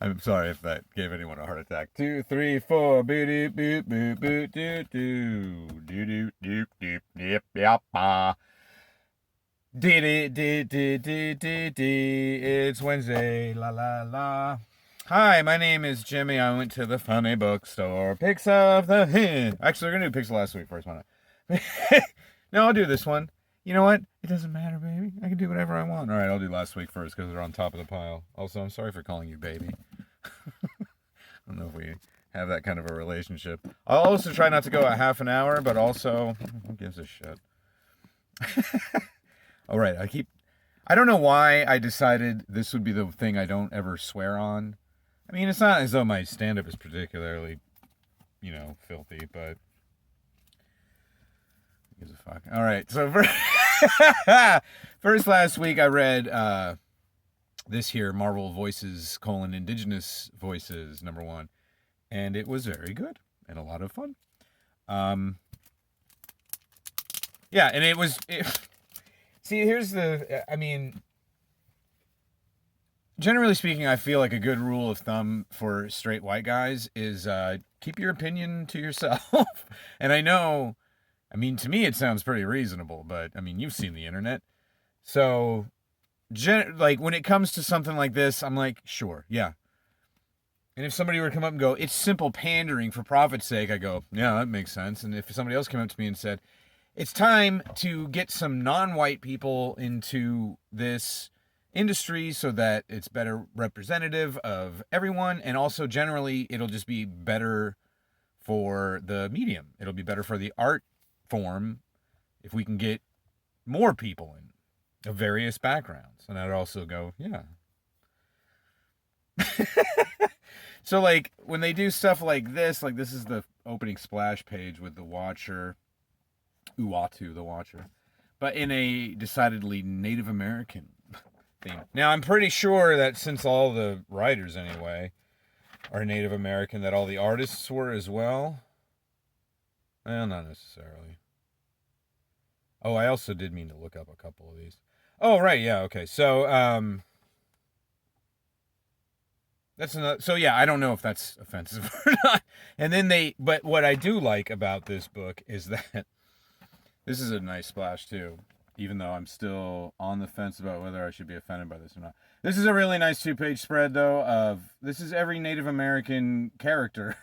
I'm sorry if that gave anyone a heart attack. 2, 3, 4. Boot doot boot boot boot doot doo doo doo doop doop dip yap ba. Dee dee dee dee dee dee dee. It's Wednesday. La la la. Hi, my name is Jimmy. I went to the funny bookstore. Picks of the hint. Actually, we're gonna do picks last week first, why not? No, I'll do this one. You know what? It doesn't matter, baby. I can do whatever I want. All right, I'll do last week first because they're on top of the pile. Also, I'm sorry for calling you baby. I don't know if we have that kind of a relationship. I'll also try not to go a half an hour, but also, who gives a shit? All right, I don't know why I decided this would be the thing I don't ever swear on. I mean, it's not as though my stand-up is particularly, filthy, but who gives a fuck? All right, so first last week I read this here, Marvel Voices, Indigenous Voices, #1. And it was very good and a lot of fun. Yeah, and see, generally speaking, I feel like a good rule of thumb for straight white guys is keep your opinion to yourself. And to me it sounds pretty reasonable, but you've seen the internet. So, when it comes to something like this, I'm like, sure, yeah. And if somebody were to come up and go, it's simple pandering for profit's sake, I go, yeah, that makes sense. And if somebody else came up to me and said, it's time to get some non-white people into this industry so that it's better representative of everyone, and also generally it'll just be better for the medium. It'll be better for the art form if we can get more people in of various backgrounds. And I'd also go, yeah. So, when they do stuff like this is the opening splash page with the Watcher, Uatu, the Watcher, but in a decidedly Native American theme. Now, I'm pretty sure that since all the writers, anyway, are Native American, that all the artists were as well. Well, not necessarily. Oh, I also did mean to look up a couple of these. Oh, right, yeah, okay. So, that's another. So yeah, I don't know if that's offensive or not. And then but what I do like about this book is that this is a nice splash too, even though I'm still on the fence about whether I should be offended by this or not. This is a really nice 2-page spread though this is every Native American character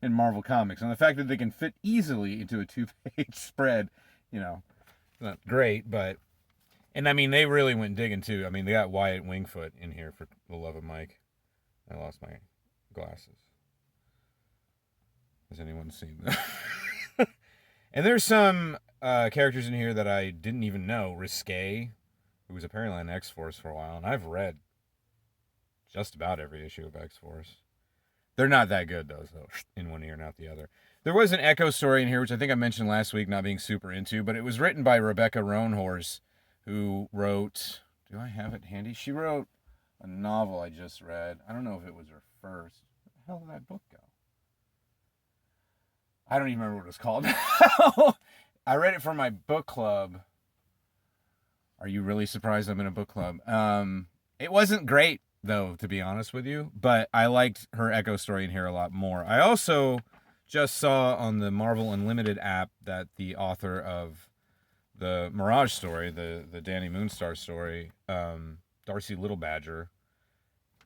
in Marvel Comics, and the fact that they can fit easily into a 2-page spread, not great, but. And they really went digging too. They got Wyatt Wingfoot in here for the love of Mike. I lost my glasses. Has anyone seen that? And there's some characters in here that I didn't even know. Risque, who was apparently on X-Force for a while, and I've read just about every issue of X-Force. They're not that good, though, so in one ear, not the other. There was an Echo story in here, which I think I mentioned last week, not being super into, but it was written by Rebecca Roanhorse, who wrote... Do I have it handy? She wrote a novel I just read. I don't know if it was her first. Where the hell did that book go? I don't even remember what it was called. I read it for my book club. Are you really surprised I'm in a book club? It wasn't great, though, to be honest with you, but I liked her Echo story in here a lot more. I also just saw on the Marvel Unlimited app that the author of the Mirage story, the Danny Moonstar story, Darcy Little Badger,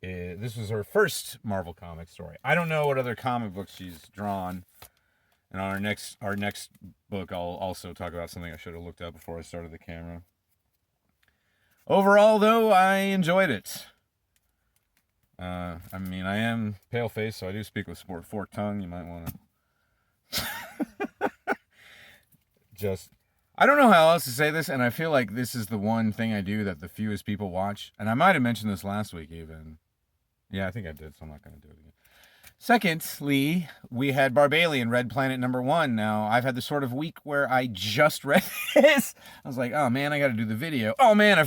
this was her first Marvel comic story. I don't know what other comic books she's drawn. And on our next book, I'll also talk about something I should have looked up before I started the camera. Overall, though, I enjoyed it. I am pale-faced, so I do speak with forked tongue. You might want to... I don't know how else to say this, and I feel like this is the one thing I do that the fewest people watch. And I might have mentioned this last week, even. Yeah, I think I did, so I'm not going to do it again. Secondly, we had Barbalian, Red Planet #1. Now, I've had the sort of week where I just read this. I was like, oh man, I got to do the video. Oh man, I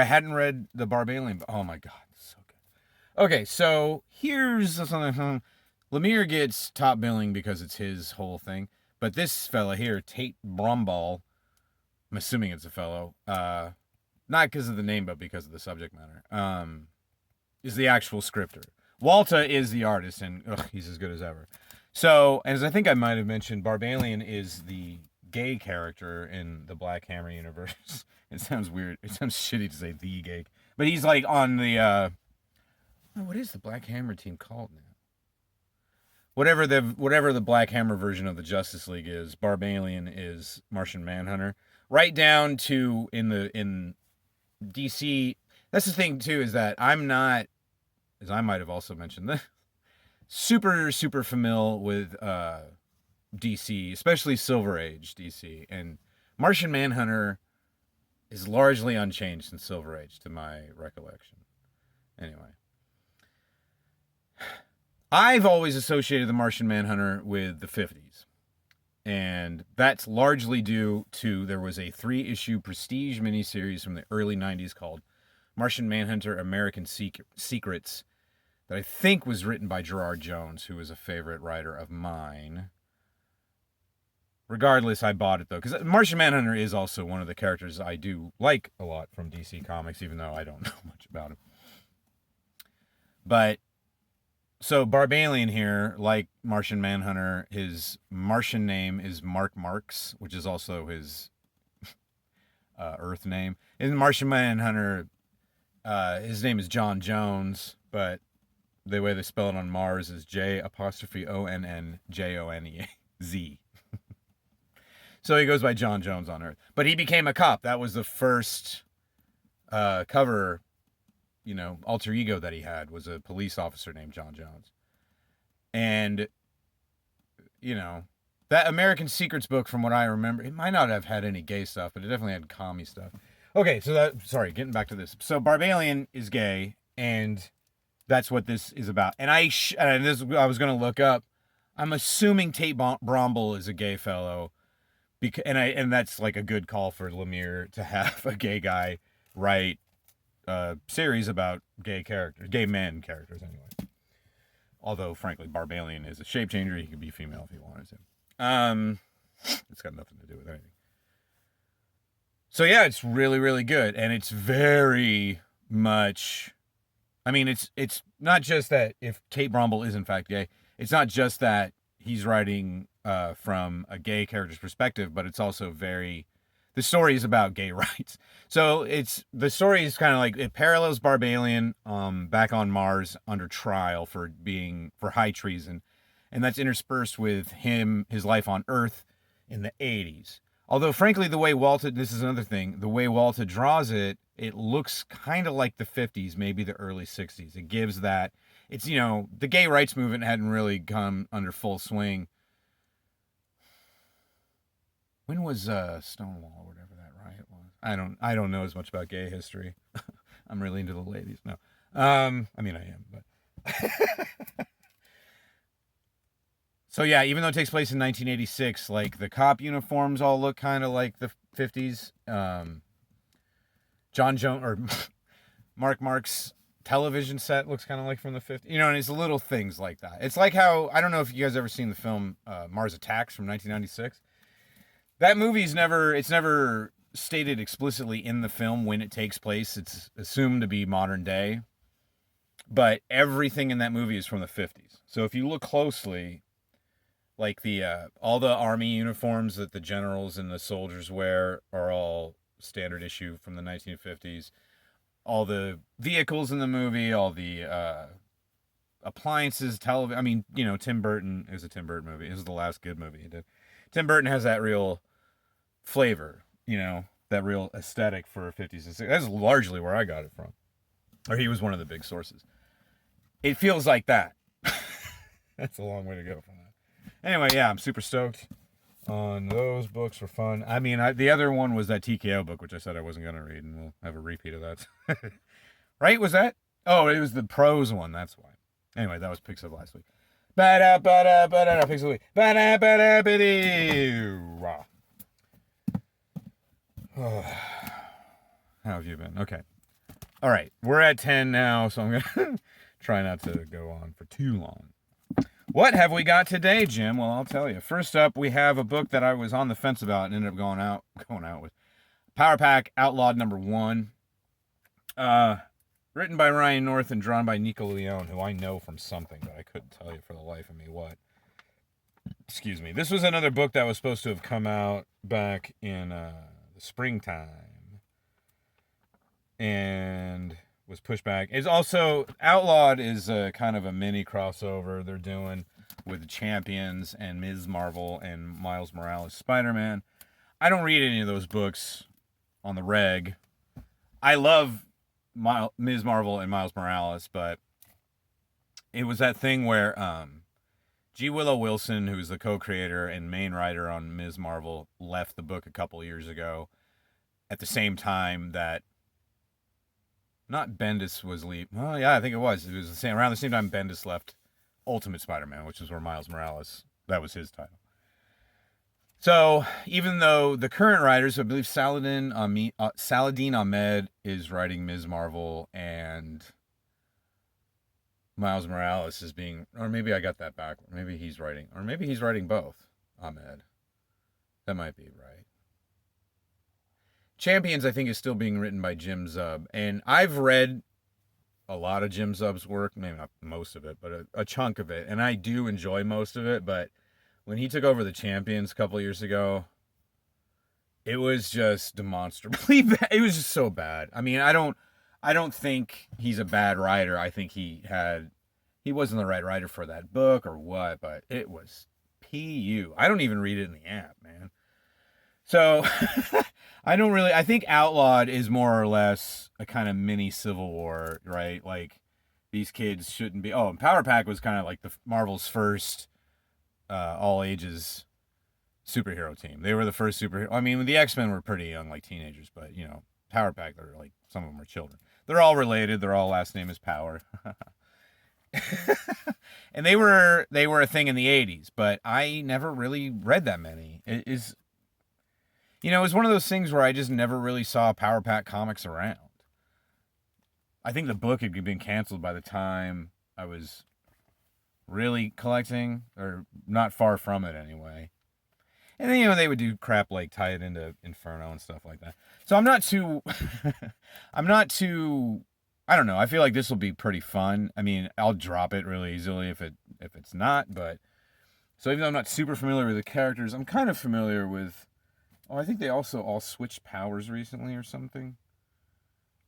hadn't read the Barbalian. Oh my god, it's so good. Okay, so here's something. Lemire gets top billing because it's his whole thing. But this fella here, Tate Brumball, I'm assuming it's a fellow, not because of the name, but because of the subject matter, is the actual scripter. Walta is the artist, and he's as good as ever. So, as I think I might have mentioned, Barbalian is the gay character in the Black Hammer universe. It sounds weird. It sounds shitty to say the gay, but he's like on the what is the Black Hammer team called now? Whatever the Black Hammer version of the Justice League is, Barbalian is Martian Manhunter. Right down to in DC. That's the thing too, is that I'm not, as I might have also mentioned this, super familiar with DC, especially Silver Age DC, and Martian Manhunter is largely unchanged in Silver Age to my recollection. Anyway, I've always associated the Martian Manhunter with the 50s. And that's largely due to, there was a 3-issue prestige miniseries from the early 90s called Martian Manhunter American Secrets that I think was written by Gerard Jones, who is a favorite writer of mine. Regardless, I bought it though, because Martian Manhunter is also one of the characters I do like a lot from DC Comics, even though I don't know much about him. But so Barbalian here, like Martian Manhunter, his Martian name is Mark Marks, which is also his Earth name. In Martian Manhunter, his name is John Jones, but the way they spell it on Mars is J'_ONNJONEZ. So he goes by John Jones on Earth. But he became a cop. That was the first cover, alter ego that he had, was a police officer named John Jones. And, that American Secrets book, from what I remember, it might not have had any gay stuff, but it definitely had commie stuff. Okay, so getting back to this. So Barbalian is gay, and that's what this is about. And I was going to look up. I'm assuming Tate Brombal is a gay fellow, and that's like a good call for Lemire to have a gay guy write series about gay men characters anyway. Although, frankly, Barbalian is a shape changer. He could be female if he wanted to. It's got nothing to do with anything. So yeah, it's really, really good. And it's very much, it's not just that if Tate Brombal is in fact gay, it's not just that he's writing from a gay character's perspective, but it's also the story is about gay rights. So the story is kind of like, it parallels Barbalian back on Mars under trial for high treason. And that's interspersed with his life on Earth in the 80s. Although, frankly, this is another thing, the way Walta draws it looks kind of like the 50s, maybe the early 60s. It gives that, the gay rights movement hadn't really come under full swing. When was Stonewall or whatever that riot was? I don't know as much about gay history. I'm really into the ladies. No. I am, but so yeah, even though it takes place in 1986, like the cop uniforms all look kind of like the 50s. John Jones or Mark Marks' television set looks kind of like from the 50s. And it's little things like that. It's like how, I don't know if you guys ever seen the film Mars Attacks from 1996. That movie's never stated explicitly in the film when it takes place. It's assumed to be modern day. But everything in that movie is from the 50s. So if you look closely, like all the army uniforms that the generals and the soldiers wear are all standard issue from the 1950s. All the vehicles in the movie, all the appliances, television. Tim Burton is a Tim Burton movie. This is the last good movie he did. Tim Burton has that real flavor, that real aesthetic for 50s and 60s. That's largely where I got it from. Or he was one of the big sources. It feels like that. That's a long way to go from that. Anyway, yeah, I'm super stoked on those books for fun. The other one was that TKO book, which I said I wasn't going to read, and we'll have a repeat of that. Right? Was that? Oh, it was the prose one. That's why. Anyway, that was Picks of last week. Picks of the week. How have you been? Okay. All right. We're at 10 now, so I'm going to try not to go on for too long. What have we got today, Jim? Well, I'll tell you. First up, we have a book that I was on the fence about and ended up going out with. Power Pack Outlawed #1. Written by Ryan North and drawn by Nico Leone, who I know from something, but I couldn't tell you for the life of me what. Excuse me. This was another book that was supposed to have come out back in the springtime and was pushed back. It's also, Outlawed is a kind of a mini crossover they're doing with Champions and Ms. Marvel and Miles Morales Spider-Man. I don't read any of those books on the reg. I love Ms. Marvel and Miles Morales, but it was that thing where G. Willow Wilson, who's the co-creator and main writer on Ms. Marvel, left the book a couple years ago at the same time that not Bendis was leaving. Well, yeah, I think it was. It was around the same time Bendis left Ultimate Spider-Man, which is where Miles Morales, that was his title. So, even though the current writers, I believe Saladin Ahmed is writing Ms. Marvel and Miles Morales is being, or maybe I got that back. Maybe he's writing both. Ahmed. That might be right. Champions, I think, is still being written by Jim Zub. And I've read a lot of Jim Zub's work, maybe not most of it, but a chunk of it. And I do enjoy most of it, but when he took over the Champions a couple years ago, it was just demonstrably bad. It was just so bad. I mean, I don't think he's a bad writer. I think he wasn't the right writer for that book or what, but it was PU. I don't even read it in the app, man. So I think Outlawed is more or less a kind of mini Civil War, right? Like, these kids shouldn't be, and Power Pack was kind of like the Marvel's first all ages superhero team. They were the first superhero. I mean, the X-Men were pretty young, like teenagers, but Power Pack, they're like, some of them are children. They're all related. Their all last name is Power. And they were a thing in the 80s, but I never really read that many. It was one of those things where I just never really saw Power Pack comics around. I think the book had been canceled by the time I was really collecting, or not far from it anyway. And then, they would do crap like tie it into Inferno and stuff like that. So I'm not too, I don't know. I feel like this will be pretty fun. I mean, I'll drop it really easily if it's not, but so even though I'm not super familiar with the characters, I'm kind of familiar with, I think they also all switched powers recently or something.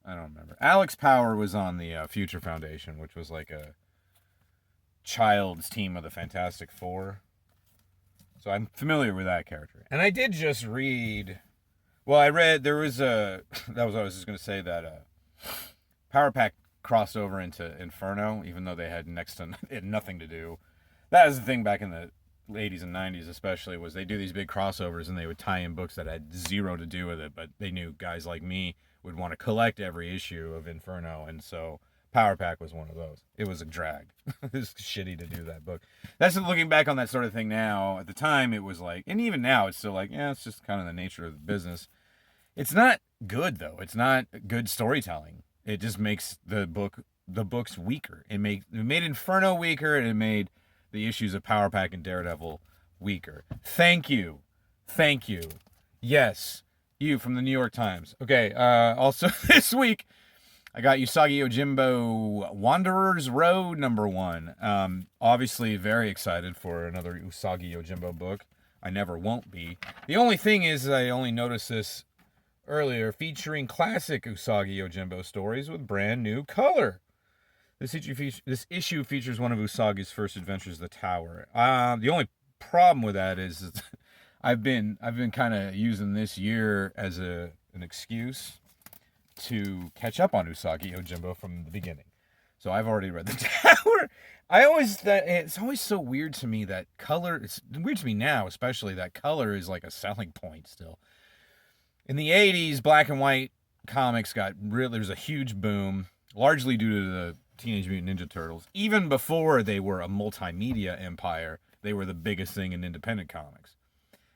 I don't remember. Alex Power was on the Future Foundation, which was like a child's team of the Fantastic Four. So I'm familiar with that character. And I did just read, there was that was what I was just going to say, that Power Pack crossed over into Inferno, even though they had nothing to do. That was the thing back in the 80s and 90s especially, was they do these big crossovers and they would tie in books that had zero to do with it, but they knew guys like me would want to collect every issue of Inferno, and so Power Pack was one of those. It was a drag. It was shitty to do that book. That's looking back on that sort of thing now. At the time, it was like, and even now, it's still like, it's just kind of the nature of the business. It's not good, though. It's not good storytelling. It just makes the books weaker. It made Inferno weaker, and it made the issues of Power Pack and Daredevil weaker. Thank you. Yes, you from the New York Times. Okay, also this week, I got Usagi Yojimbo Wanderer's Road #1. Obviously very excited for another Usagi Yojimbo book. I never won't be. The only thing is, I only noticed this earlier, featuring classic Usagi Yojimbo stories with brand new color. This issue features one of Usagi's first adventures, The Tower. The only problem with that is I've been kind of using this year as an excuse to catch up on Usagi Yojimbo from the beginning. So I've already read The Tower. It's always so weird to me that color, it's weird to me now, especially, that color is like a selling point still. In the 80s, black and white comics there was a huge boom, largely due to the Teenage Mutant Ninja Turtles. Even before they were a multimedia empire, they were the biggest thing in independent comics.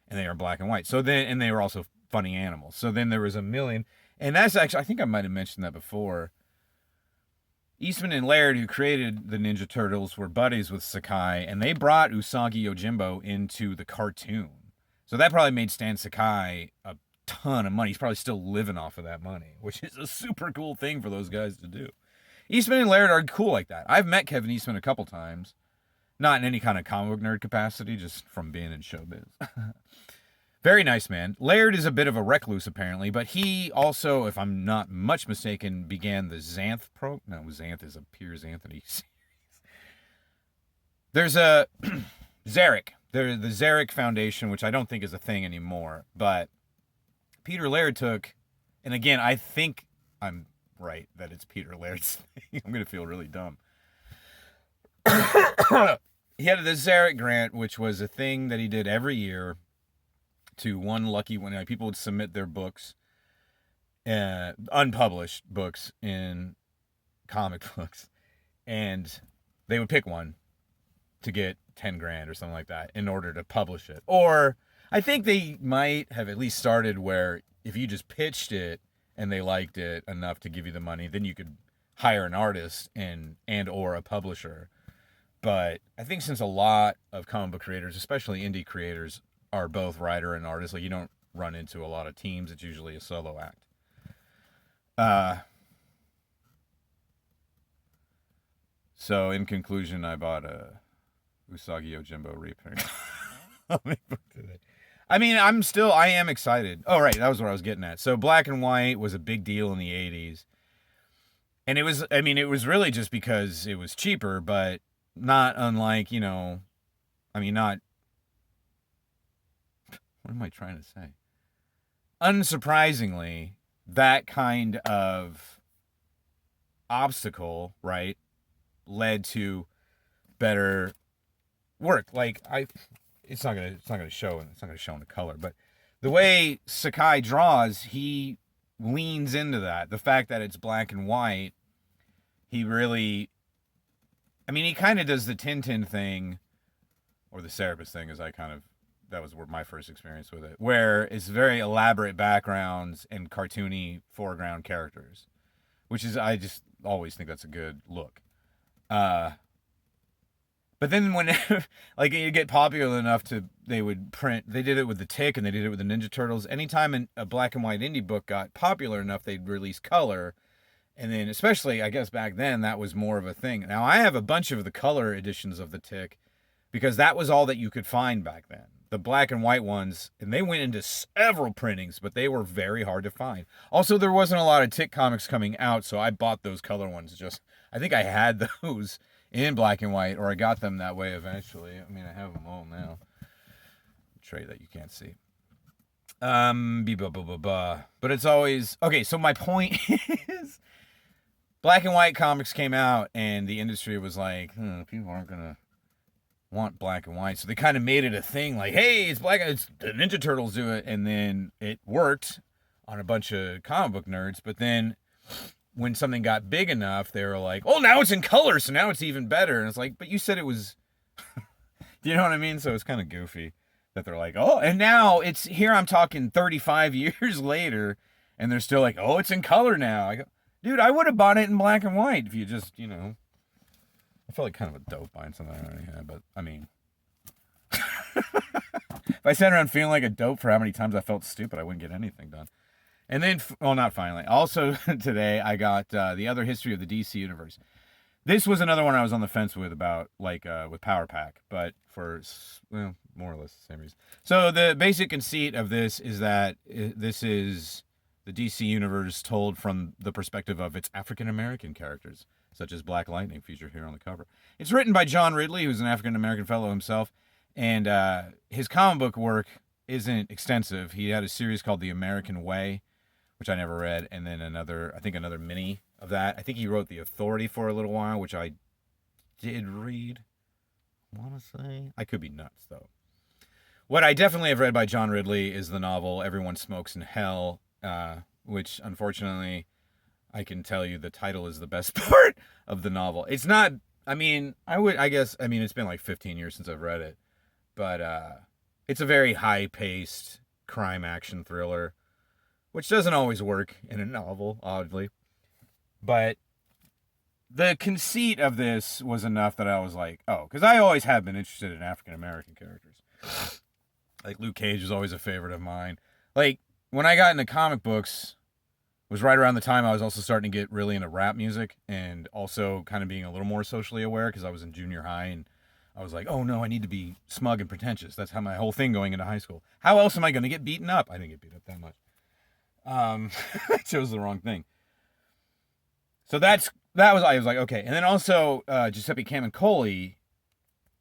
And they are black and white. And they were also funny animals. So then there was a million. And that's actually, I think I might have mentioned that before. Eastman and Laird, who created the Ninja Turtles, were buddies with Sakai, and they brought Usagi Yojimbo into the cartoon. So that probably made Stan Sakai a ton of money. He's probably still living off of that money, which is a super cool thing for those guys to do. Eastman and Laird are cool like that. I've met Kevin Eastman a couple times. Not in any kind of comic book nerd capacity, just from being in showbiz. Very nice man. Laird is a bit of a recluse, apparently, but he also, if I'm not much mistaken, began the Xanth No, Xanth is a Piers Anthony series. There's a Zarek. The Zarek Foundation, which I don't think is a thing anymore, but Peter Laird took, and again, I think I'm right that it's Peter Laird's thing. I'm going to feel really dumb. He had the Zarek grant, which was a thing that he did every year to one lucky winner. Like, people would submit their books, unpublished books in comic books, and they would pick one to get 10 grand or something like that in order to publish it. Or I think they might have at least started where if you just pitched it and they liked it enough to give you the money, then you could hire an artist and or a publisher. But I think since a lot of comic book creators, especially indie creators, are both writer and artist, like, you don't run into a lot of teams. It's usually a solo act. So in conclusion, I bought a Usagi Yojimbo reprint. I mean, I am excited. Oh, right, that was what I was getting at. So Black and White was a big deal in the 80s. And it was really just because it was cheaper, but not unlike, not, what am I trying to say? Unsurprisingly, that kind of obstacle, right, led to better work. Like, it's not gonna show in the color, but the way Sakai draws, he leans into that. The fact that it's black and white, he really, he kind of does the Tintin thing, or the Cerebus thing, that was my first experience with it, where it's very elaborate backgrounds and cartoony foreground characters, which is, I just always think that's a good look. But then when like you get popular enough they did it with the Tick and they did it with the Ninja Turtles. Anytime a black and white indie book got popular enough, they'd release color. And then, especially, I guess back then, that was more of a thing. Now, I have a bunch of the color editions of the Tick because that was all that you could find back then. The black and white ones, and they went into several printings, but they were very hard to find. Also, there wasn't a lot of Tick comics coming out, so I bought those color ones. I think I had those in black and white, or I got them that way eventually. I have them all now. Tray that you can't see. But it's always... Okay, so my point is... Black and white comics came out, and the industry was like, people aren't going to want black and white. So they kind of made it a thing, like, hey, it's black, the Ninja Turtles do it. And then it worked on a bunch of comic book nerds. But then when something got big enough, they were like, oh, now it's in color, so now it's even better. And it's like, but you said it was... Do you know what I mean? So it's kind of goofy that they're like, oh, and now it's here. I'm talking 35 years later, and they're still like, oh, it's in color now. I go, dude, I would have bought it in black and white if you just, I felt like kind of a dope buying something I already had, but if I sat around feeling like a dope for how many times I felt stupid, I wouldn't get anything done. And then, not finally. Also, today I got The Other History of the DC Universe. This was another one I was on the fence with about, with Power Pack, but for, more or less the same reason. So the basic conceit of this is that this is the DC Universe told from the perspective of its African-American characters, such as Black Lightning, featured here on the cover. It's written by John Ridley, who's an African-American fellow himself, and his comic book work isn't extensive. He had a series called The American Way, which I never read, and then another mini of that. I think he wrote The Authority for a little while, which I did read, I want to say. I could be nuts, though. What I definitely have read by John Ridley is the novel Everyone Smokes in Hell, which, unfortunately, I can tell you the title is the best part of the novel. It's not, it's been like 15 years since I've read it, but it's a very high-paced crime action thriller, which doesn't always work in a novel, oddly. But the conceit of this was enough that I was like, oh, because I always have been interested in African-American characters. Like, Luke Cage is always a favorite of mine. Like, when I got into comic books was right around the time I was also starting to get really into rap music and also kind of being a little more socially aware because I was in junior high and I was like, oh no, I need to be smug and pretentious. That's how my whole thing going into high school. How else am I going to get beaten up? I didn't get beat up that much. I chose the wrong thing. So that was, I was like, okay. And then also Giuseppe Camuncoli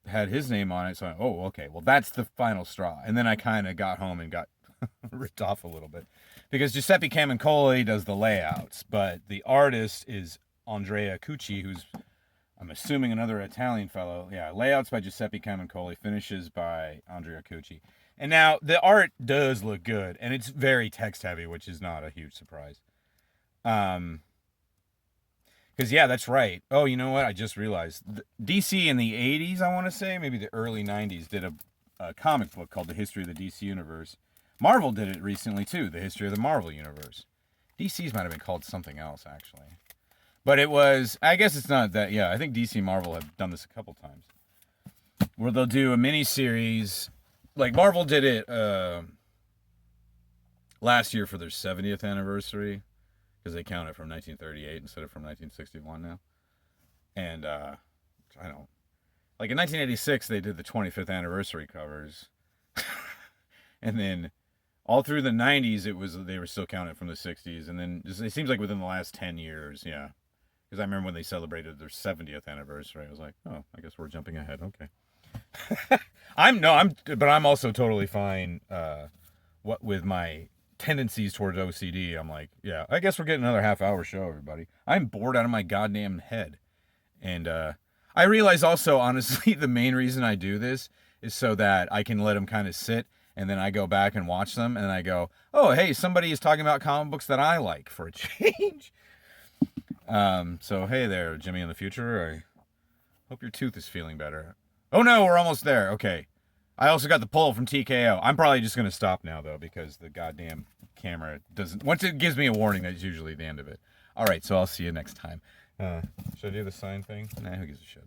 had his name on it. So okay, well that's the final straw. And then I kind of got home and got ripped off a little bit because Giuseppe Camuncoli does the layouts, but the artist is Andrea Cucci, who's, I'm assuming, another Italian fellow. Yeah, layouts by Giuseppe Camuncoli, finishes by Andrea Cucci. And now the art does look good, and it's very text heavy, which is not a huge surprise. Because yeah, that's right. Oh, you know what? I just realized DC in the '80s, I want to say, maybe the early '90s, did a comic book called The History of the DC Universe. Marvel did it recently too, The History of the Marvel Universe. DC's might have been called something else actually, but it was. I guess it's not that. Yeah, I think DC Marvel have done this a couple times, where they'll do a mini series. Like Marvel did it last year for their 70th anniversary, because they count it from 1938 instead of from 1961 now. And I don't, like in 1986 they did the 25th anniversary covers, and then all through the 90s they were still counting from the 60s, and then just, it seems like within the last 10 years, yeah. Because I remember when they celebrated their 70th anniversary, I was like, oh, I guess we're jumping ahead. Okay. But I'm also totally fine. What with my tendencies towards OCD, I'm like, yeah, I guess we're getting another half-hour show, everybody. I'm bored out of my goddamn head, and I realize also, honestly, the main reason I do this is so that I can let them kind of sit, and then I go back and watch them, and I go, oh, hey, somebody is talking about comic books that I like for a change. So hey there, Jimmy in the future. I hope your tooth is feeling better. Oh no, we're almost there. Okay. I also got the poll from TKO. I'm probably just going to stop now, though, because the goddamn camera doesn't... Once it gives me a warning, that's usually the end of it. All right, so I'll see you next time. Should I do the sign thing? Nah, who gives a shit?